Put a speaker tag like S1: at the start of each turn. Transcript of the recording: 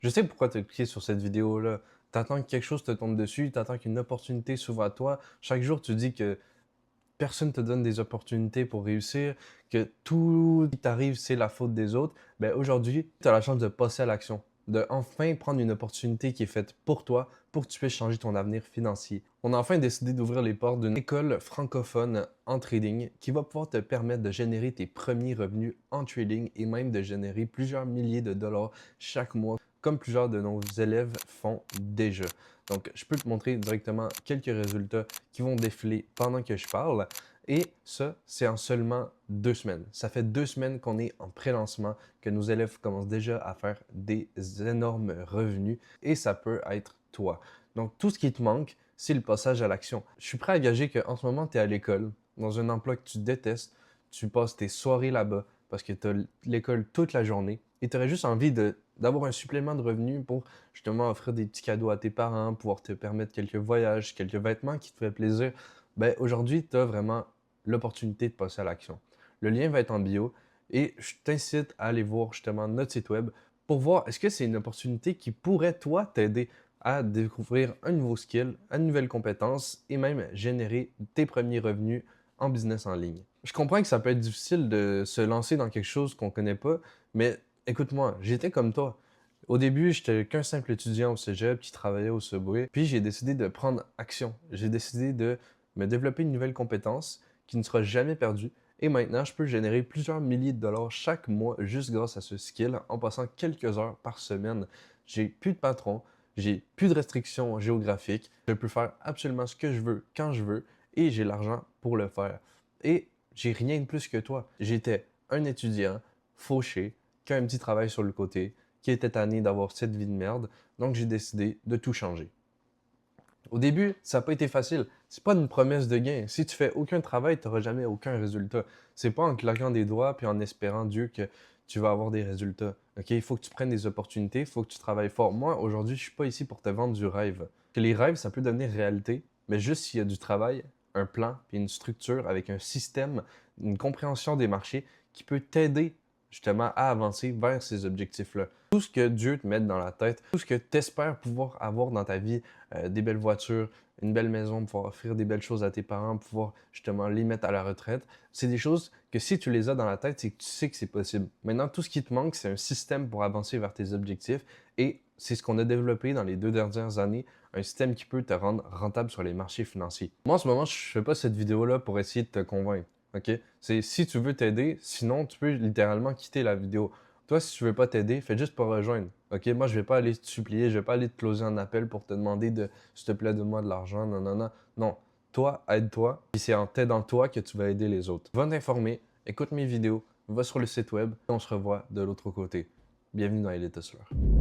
S1: Je sais pourquoi tu as cliqué sur cette vidéo-là. Tu attends que quelque chose te tombe dessus, tu attends qu'une opportunité s'ouvre à toi. Chaque jour, tu dis que personne te donne des opportunités pour réussir, que tout qui t'arrive, c'est la faute des autres. Ben aujourd'hui, tu as la chance de passer à l'action, de enfin prendre une opportunité qui est faite pour toi, pour que tu puisses changer ton avenir financier. On a enfin décidé d'ouvrir les portes d'une école francophone en trading qui va pouvoir te permettre de générer tes premiers revenus en trading et même de générer plusieurs milliers de dollars chaque mois, comme plusieurs de nos élèves font déjà. Donc, je peux te montrer directement quelques résultats qui vont défiler pendant que je parle. Et ça, c'est en seulement 2 semaines. Ça fait 2 semaines qu'on est en pré-lancement, que nos élèves commencent déjà à faire des énormes revenus et ça peut être toi. Donc, tout ce qui te manque, c'est le passage à l'action. Je suis prêt à gager qu'en ce moment, tu es à l'école, dans un emploi que tu détestes, tu passes tes soirées là-bas parce que tu as l'école toute la journée et tu aurais juste envie d'avoir un supplément de revenus pour justement offrir des petits cadeaux à tes parents, pouvoir te permettre quelques voyages, quelques vêtements qui te font plaisir, ben aujourd'hui, tu as vraiment l'opportunité de passer à l'action. Le lien va être en bio et je t'incite à aller voir justement notre site web pour voir est-ce que c'est une opportunité qui pourrait, toi, t'aider à découvrir un nouveau skill, une nouvelle compétence et même générer tes premiers revenus en business en ligne. Je comprends que ça peut être difficile de se lancer dans quelque chose qu'on ne connaît pas, mais écoute-moi, j'étais comme toi. Au début, j'étais qu'un simple étudiant au cégep qui travaillait au Subway, puis j'ai décidé de prendre action. J'ai décidé de me développer une nouvelle compétence qui ne sera jamais perdue. Et maintenant, je peux générer plusieurs milliers de dollars chaque mois juste grâce à ce skill en passant quelques heures par semaine. J'ai plus de patron, j'ai plus de restrictions géographiques. Je peux faire absolument ce que je veux quand je veux et j'ai l'argent pour le faire. Et j'ai rien de plus que toi. J'étais un étudiant fauché qui a un petit travail sur le côté, qui était tanné d'avoir cette vie de merde, donc j'ai décidé de tout changer. Au début, ça n'a pas été facile. C'est pas une promesse de gain. Si tu fais aucun travail, tu n'auras jamais aucun résultat. C'est pas en claquant des doigts puis en espérant Dieu que tu vas avoir des résultats. Ok, il faut que tu prennes des opportunités, il faut que tu travailles fort. Moi, aujourd'hui, je suis pas ici pour te vendre du rêve. Que les rêves, ça peut devenir réalité, mais juste s'il y a du travail, un plan puis une structure avec un système, une compréhension des marchés qui peut t'aider justement à avancer vers ces objectifs-là. Tout ce que Dieu te met dans la tête, tout ce que tu espères pouvoir avoir dans ta vie, des belles voitures, une belle maison, pouvoir offrir des belles choses à tes parents, pouvoir justement les mettre à la retraite, c'est des choses que si tu les as dans la tête, c'est que tu sais que c'est possible. Maintenant, tout ce qui te manque, c'est un système pour avancer vers tes objectifs et c'est ce qu'on a développé dans les 2 dernières années, un système qui peut te rendre rentable sur les marchés financiers. Moi, en ce moment, je fais pas cette vidéo-là pour essayer de te convaincre. OK? C'est si tu veux t'aider, sinon tu peux littéralement quitter la vidéo. Toi, si tu veux pas t'aider, fais juste pas rejoindre. OK? Moi, je vais pas aller te supplier, je vais pas aller te closer un appel pour te demander de s'il te plaît, donne-moi de l'argent. Non, non, non. Non. Toi, aide-toi. Puis c'est en t'aidant toi que tu vas aider les autres. Va t'informer, écoute mes vidéos, va sur le site web et on se revoit de l'autre côté. Bienvenue dans Elite Hustler.